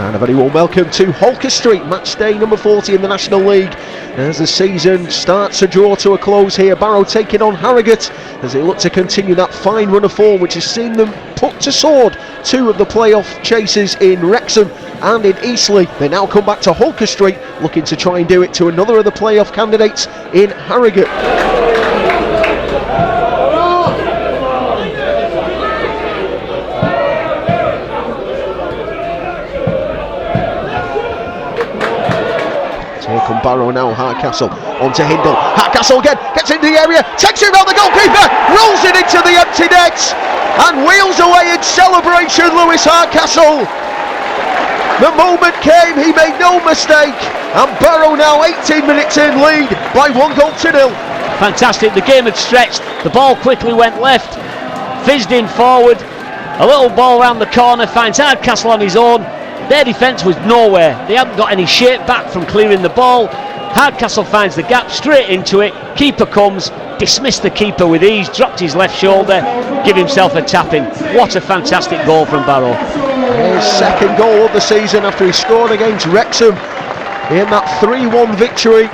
And a very warm welcome to Holker Street, match day number 40 in the National League. As the season starts to draw to a close here, Barrow taking on Harrogate as they look to continue that fine run of form which has seen them put to sword two of the playoff chasers in Wrexham and in Eastleigh. They now come back to Holker Street looking to try and do it to another of the playoff candidates in Harrogate. Here come Barrow now, Hardcastle onto Hindle. Hardcastle again, gets into the area, takes it round the goalkeeper, rolls it into the empty net and wheels away in celebration, Lewis Hardcastle. The moment came, he made no mistake, and Barrow now 18 minutes in lead by 1-0. Fantastic, the game had stretched, the ball quickly went left, fizzed in forward, a little ball round the corner, finds Hardcastle on his own. Their defence was nowhere, they hadn't got any shape back from clearing the ball. Hardcastle finds the gap, straight into it, keeper comes, dismissed the keeper with ease, dropped his left shoulder, give himself a tap-in. What a fantastic goal from Barrow. His second goal of the season after he scored against Wrexham in that 3-1 victory.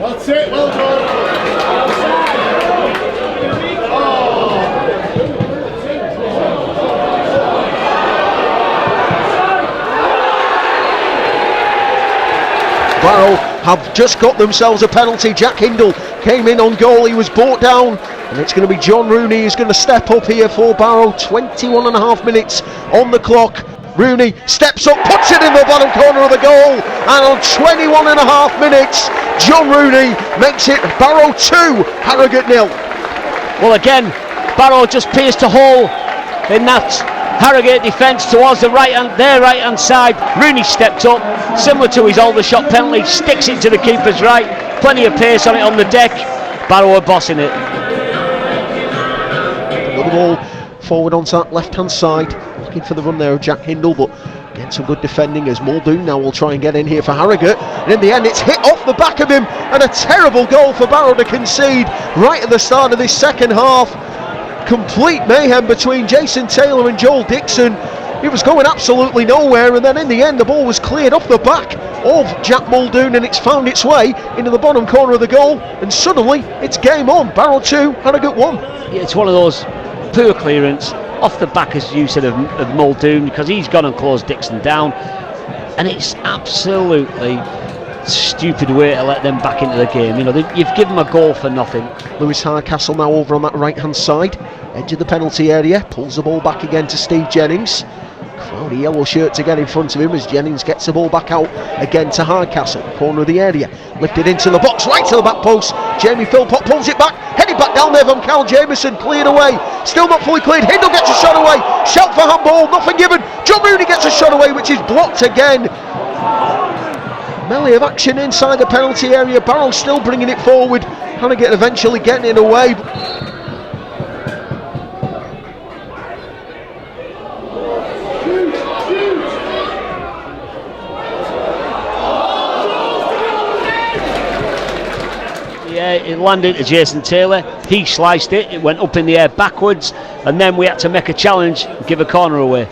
That's it, well done. Barrow have just got themselves a penalty. Jack Hindle came in on goal, he was brought down, and it's going to be John Rooney who's going to step up here for Barrow. 21 and a half minutes on the clock. Rooney steps up, puts it in the bottom corner of the goal, and on 21 and a half minutes John Rooney makes it Barrow 2, Harrogate 0. Well, again, Barrow just pierced a hole in that Harrogate defence towards their right hand side. Rooney stepped up, similar to his Aldershot penalty, sticks it to the keeper's right, plenty of pace on it on the deck. Barrow are bossing it. Another ball forward onto that left hand side, looking for the run there of Jack Hindle, but again some good defending as Muldoon now will try and get in here for Harrogate, and in the end it's hit off the back of him, and a terrible goal for Barrow to concede right at the start of this second half. Complete mayhem between Jason Taylor and Joel Dixon. It was going absolutely nowhere, and then in the end the ball was cleared off the back of Jack Muldoon and it's found its way into the bottom corner of the goal, and suddenly it's game on. Barrow 2, Harrogate 1. Yeah, it's one of those poor clearance off the back, as you said, of Muldoon, because he's gone and closed Dixon down, and it's absolutely stupid way to let them back into the game. You know, you've given them a goal for nothing. Lewis Hardcastle now over on that right hand side, edge of the penalty area, pulls the ball back again to Steve Jennings. Crowdy yellow shirt to get in front of him as Jennings gets the ball back out again to Hardcastle, corner of the area, lifted into the box, right to the back post. Jamie Philpott pulls it back, headed back down there from Cal Jameson, cleared away, still not fully cleared. Hindle gets a shot away, shout for handball, nothing given. John Rooney gets a shot away which is blocked again. Melee of action inside the penalty area, Barrow still bringing it forward, Harrogate eventually getting it away. Yeah, it landed to Jason Taylor, he sliced it, it went up in the air backwards, and then we had to make a challenge, give a corner away.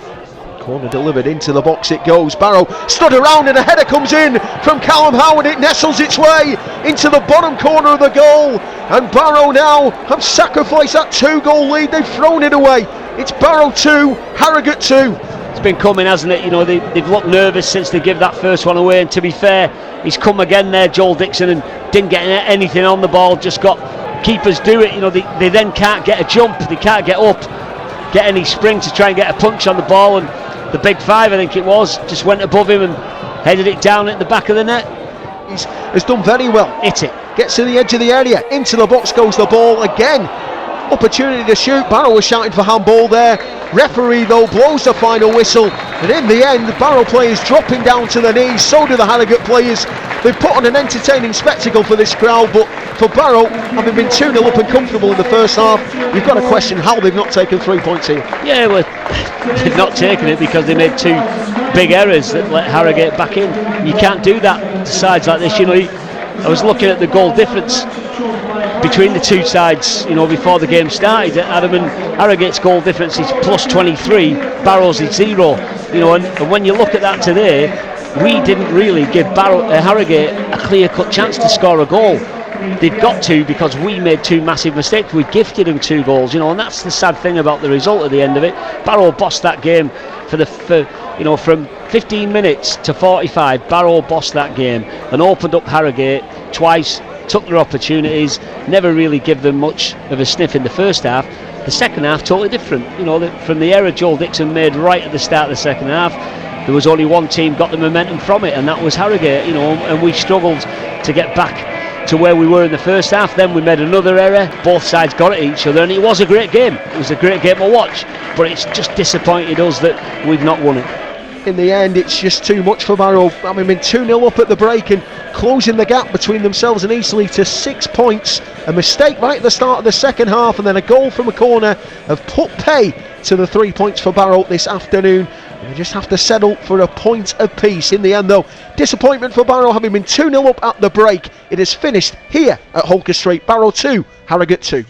Corner delivered into the box it goes. Barrow stood around and a header comes in from Callum Howard. It nestles its way into the bottom corner of the goal, and Barrow now have sacrificed that 2-goal lead. They've thrown it away. It's Barrow 2, Harrogate 2. It's been coming, hasn't it? You know, they've looked nervous since they gave that first one away, and to be fair, he's come again there, Joel Dixon, and didn't get anything on the ball, just got keepers do it. You know, they then can't get a jump, they can't get up, get any spring to try and get a punch on the ball, and the big five, I think it was, just went above him and headed it down at the back of the net. Has done very well. Hit it. Gets to the edge of the area, into the box goes the ball again. Opportunity to shoot. Barrow was shouting for handball there. Referee though blows the final whistle, and in the end the Barrow players dropping down to their knees, so do the Harrogate players. They've put on an entertaining spectacle for this crowd, but for Barrow, having been 2-0 up and comfortable in the first half, you've got to question how they've not taken 3 points here. Yeah, well, they've not taken it because they made two big errors that let Harrogate back in. You can't do that to sides like this. You know, I was looking at the goal difference. between the two sides, before the game started. Adam and Harrogate's goal difference is plus 23, Barrow's is 0. And when you look at that today, we didn't really give Harrogate a clear-cut chance to score a goal. They'd got to, because we made two massive mistakes. We gifted them 2 goals, and that's the sad thing about the result at the end of it. Barrow bossed that game from 15 minutes to 45. Barrow bossed that game and opened up Harrogate twice, took their opportunities, never really give them much of a sniff in the first half. The second half totally different. From the error Joel Dixon made right at the start of the second half, there was only one team got the momentum from it, and that was Harrogate. And we struggled to get back to where we were in the first half. Then we made another error, both sides got at each other, and it was a great game. It was a great game to watch, but it's just disappointed us that we've not won it. In the end, it's just too much for Barrow. Having been 2-0 up at the break and closing the gap between themselves and Eastleigh to 6 points. A mistake right at the start of the second half, and then a goal from a corner have put pay to the 3 points for Barrow this afternoon. And they just have to settle for a point apiece. In the end, though, disappointment for Barrow, having been 2-0 up at the break. It is finished here at Holker Street. Barrow 2, Harrogate 2.